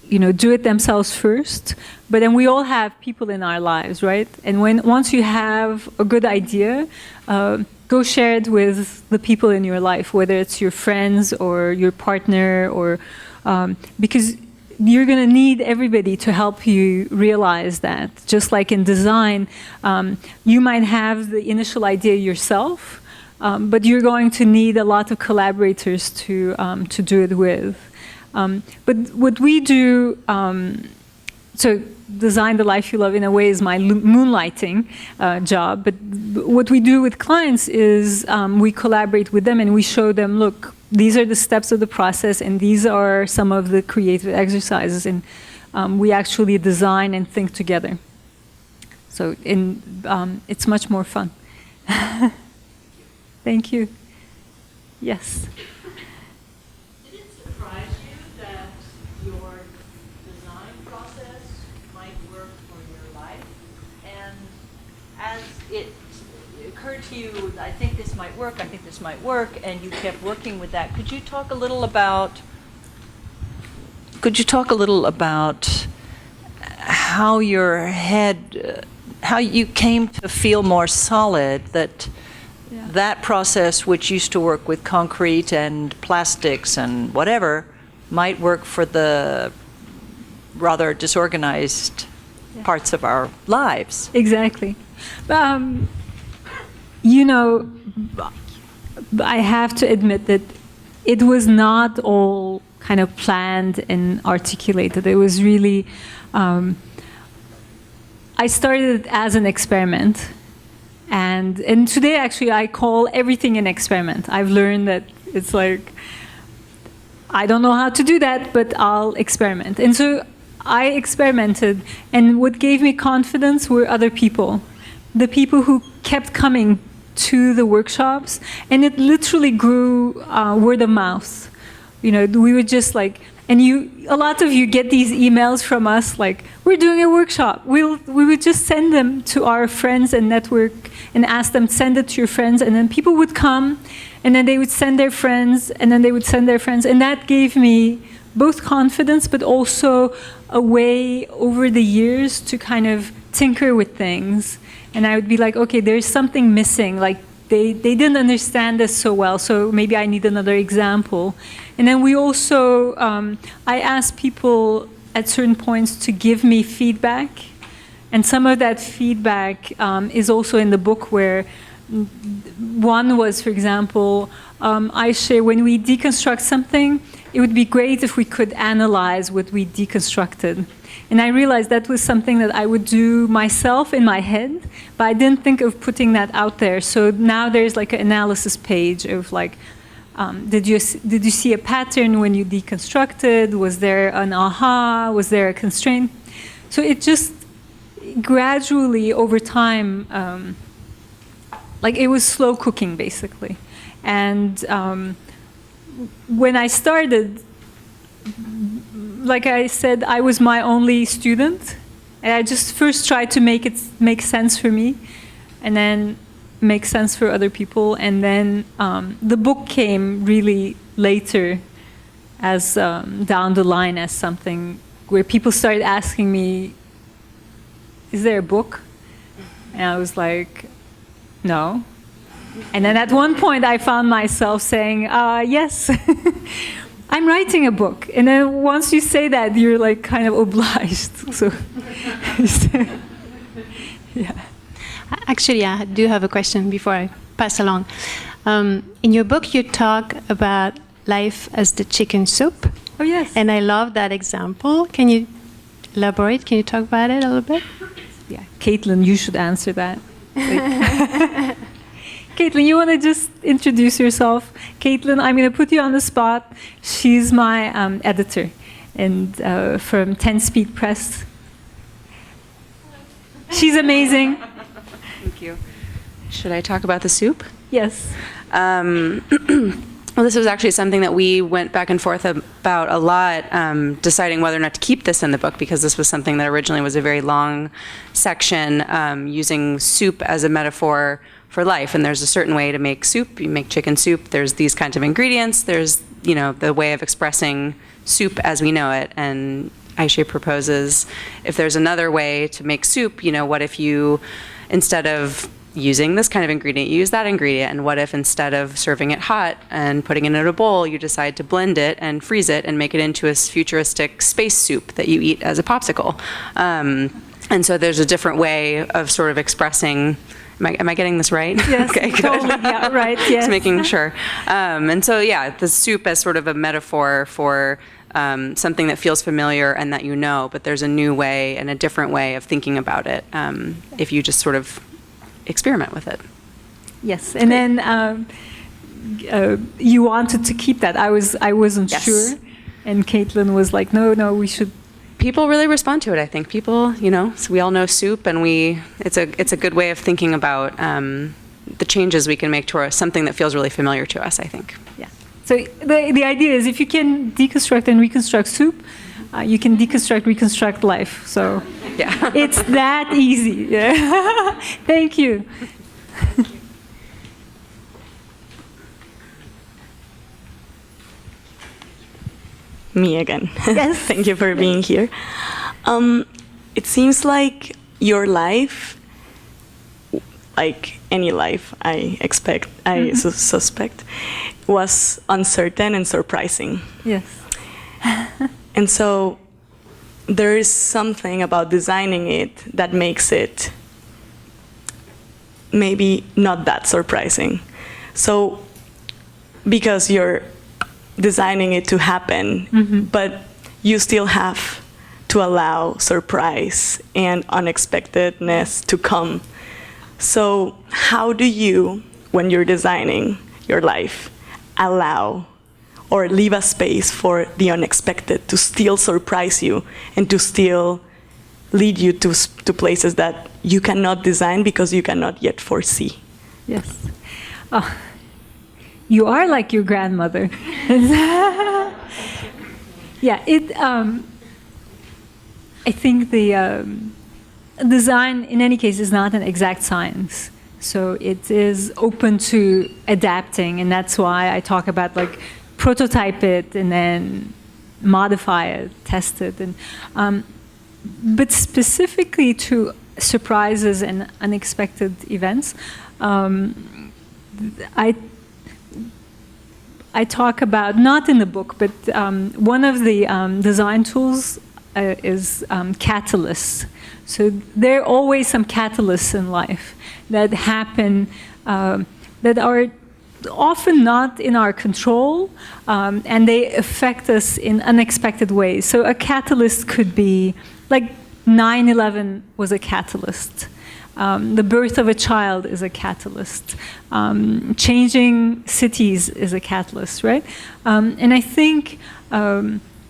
do it themselves first, but then we all have people in our lives, right? And once you have a good idea, go share it with the people in your life, whether it's your friends or your partner, or because you're going to need everybody to help you realize that. Just like in design, you might have the initial idea yourself, but you're going to need a lot of collaborators to do it with. But what we do, so design the life you love in a way is my moonlighting job. But what we do with clients is we collaborate with them and we show them, look, these are the steps of the process and these are some of the creative exercises. And we actually design and think together. So it's much more fun. Thank you. Yes. Did it surprise you that your design process might work for your life? And as it occurred to you, I think this might work, I think this might work, and you kept working with that. Could you talk a little about how your head, how you came to feel more solid that that process, which used to work with concrete and plastics and whatever, might work for the rather disorganized parts of our lives? Exactly. I have to admit that it was not all kind of planned and articulated. It was really, I started as an experiment. And today, actually, I call everything an experiment. I've learned that it's like, I don't know how to do that, but I'll experiment. And so I experimented, and what gave me confidence were other people. The people who kept coming to the workshops, and it literally grew word of mouth. We would just like, and a lot of you get these emails from us like, we're doing a workshop. We would just send them to our friends and network and ask them, send it to your friends. And then people would come, and then they would send their friends, and then they would send their friends. And that gave me both confidence, but also a way over the years to kind of tinker with things. And I would be like, okay, there's something missing. Like they didn't understand this so well, so maybe I need another example. And then we also, I asked people at certain points to give me feedback. And some of that feedback is also in the book, where one was, for example, Ayse, when we deconstruct something, it would be great if we could analyze what we deconstructed. And I realized that was something that I would do myself in my head, but I didn't think of putting that out there. So now there's like an analysis page of like, did you see a pattern when you deconstructed? Was there an aha? Was there a constraint? So it just gradually over time, like it was slow cooking basically. And when I started, like I said, I was my only student. And I just first tried to make it make sense for me, and then make sense for other people. And then the book came really later as down the line as something where people started asking me, is there a book? And I was like, no. And then at one point I found myself saying, yes, I'm writing a book. And then once you say that, you're like kind of obliged. So, yeah. Actually, I do have a question before I pass along. In your book, you talk about life as the chicken soup. Oh, yes. And I love that example. Can you elaborate? Can you talk about it a little bit? Yeah, Caitlin, you should answer that. Caitlin, you want to just introduce yourself? Caitlin, I'm going to put you on the spot. She's my editor, and from 10 Speed Press. She's amazing. Thank you. Should I talk about the soup? Yes. Well, this was actually something that we went back and forth about a lot, deciding whether or not to keep this in the book, because this was something that originally was a very long section, using soup as a metaphor for life. And there's a certain way to make soup. You make chicken soup. There's these kinds of ingredients. There's, the way of expressing soup as we know it. And Ayse proposes, if there's another way to make soup, what if you, instead of using this kind of ingredient, you use that ingredient, and what if instead of serving it hot and putting it in a bowl, you decide to blend it and freeze it and make it into a futuristic space soup that you eat as a popsicle. And so there's a different way of sort of expressing. Am I getting this right? Yes, okay, good. totally. Yeah, right. Yes. Just making sure. And so, the soup as sort of a metaphor for something that feels familiar and that but there's a new way and a different way of thinking about it if you just sort of experiment with it. Yes, and then you wanted to keep that. I wasn't sure, and Caitlin was like, no, we should. People really respond to it. I think people, so we all know soup, and it's a good way of thinking about the changes we can make to something that feels really familiar to us, I think. Yeah. So the idea is, if you can deconstruct and reconstruct soup, you can deconstruct, reconstruct life. So it's that easy. Yeah. Thank you. Me again. Yes. Thank you for being here. It seems like your life, like any life, I suspect, was uncertain and surprising. Yes. And so there is something about designing it that makes it maybe not that surprising. So because you're designing it to happen, but you still have to allow surprise and unexpectedness to come. So how do you, when you're designing your life, allow or leave a space for the unexpected to still surprise you and to still lead you to places that you cannot design because you cannot yet foresee? Yes. Oh, you are like your grandmother. Yeah, I think the design, in any case, is not an exact science. So it is open to adapting, and that's why I talk about like prototype it and then modify it, test it, and but specifically to surprises and unexpected events, I talk about, not in the book, but one of the design tools is catalysts. So there are always some catalysts in life that happen that are often not in our control, and they affect us in unexpected ways. So a catalyst could be, like 9/11 was a catalyst. The birth of a child is a catalyst. Changing cities is a catalyst, right? And I think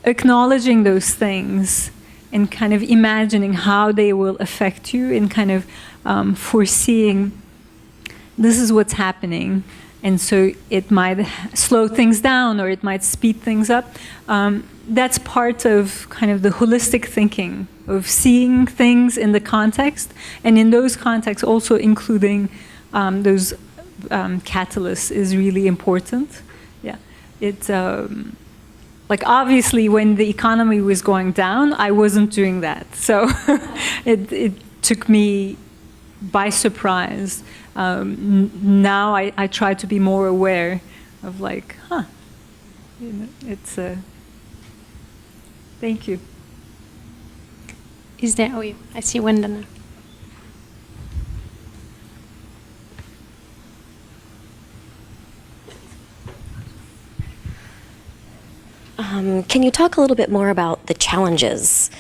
acknowledging those things and kind of imagining how they will affect you and kind of foreseeing this is what's happening. And so it might slow things down or it might speed things up. That's part of kind of the holistic thinking of seeing things in the context, and in those contexts also including those catalysts is really important. Yeah, it's like obviously when the economy was going down, I wasn't doing that, so it took me by surprise. Now I try to be more aware of like, it's a. Thank you. Is there? Oh, I see Wendana. Can you talk a little bit more about the challenges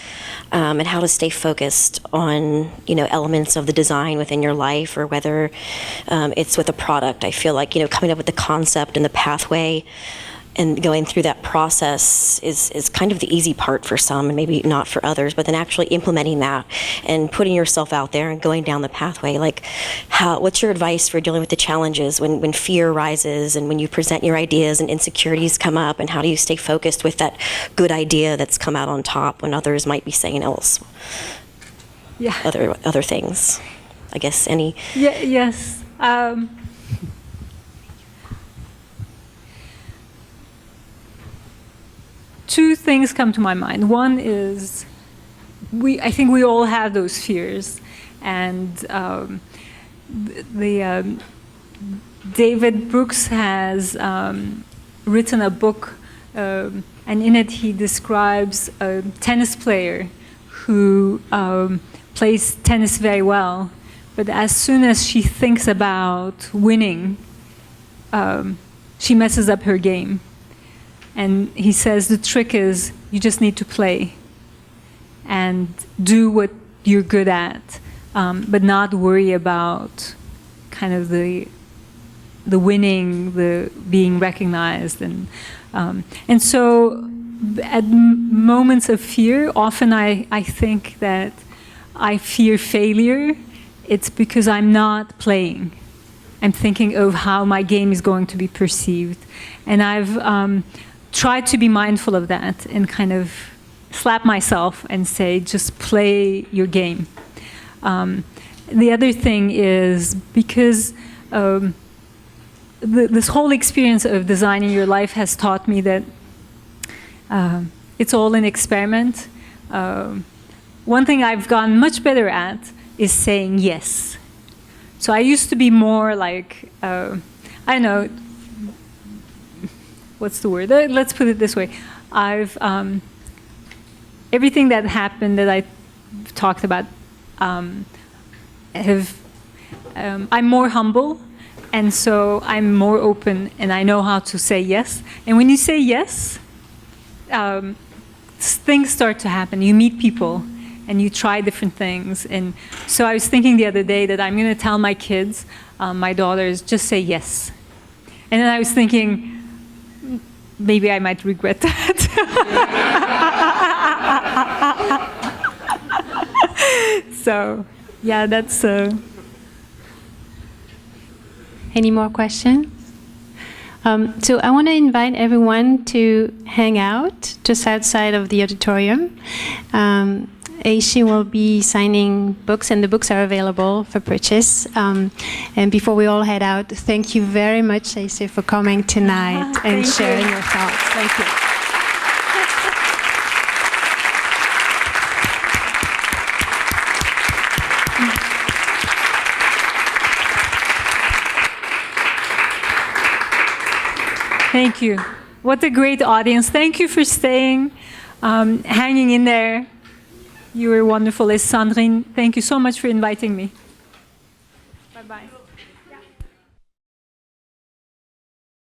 and how to stay focused on, elements of the design within your life, or whether it's with a product? I feel like, coming up with the concept and the pathway and going through that process is kind of the easy part for some and maybe not for others, but then actually implementing that and putting yourself out there and going down the pathway. Like, what's your advice for dealing with the challenges when fear rises and when you present your ideas and insecurities come up, and how do you stay focused with that good idea that's come out on top when others might be saying else? Yeah. Other things. I guess any. Yeah. Yes. two things come to my mind. One is, I think we all have those fears, and David Brooks has written a book, and in it he describes a tennis player who plays tennis very well, but as soon as she thinks about winning, she messes up her game. And he says the trick is you just need to play and do what you're good at, but not worry about kind of the winning, the being recognized, and so at moments of fear, often I think that I fear failure. It's because I'm not playing. I'm thinking of how my game is going to be perceived, and I've tried to be mindful of that and kind of slap myself and say, just play your game. The other thing is because this whole experience of designing your life has taught me that it's all an experiment. One thing I've gotten much better at is saying yes. So I used to be more like, I don't know, what's the word? Let's put it this way. I've everything that happened that I talked about, I'm more humble, and so I'm more open, and I know how to say yes. And when you say yes, things start to happen. You meet people, and you try different things. And so I was thinking the other day that I'm going to tell my kids, my daughters, just say yes. And then I was thinking, maybe I might regret that. So, yeah, that's... Any more questions? So I want to invite everyone to hang out just outside of the auditorium. Ayse will be signing books, and the books are available for purchase. And before we all head out, thank you very much, Ayse, for coming tonight and sharing your thoughts. Thank you. Thank you. What a great audience. Thank you for staying, hanging in there. You were wonderful. Sandrine, thank you so much for inviting me. Bye-bye.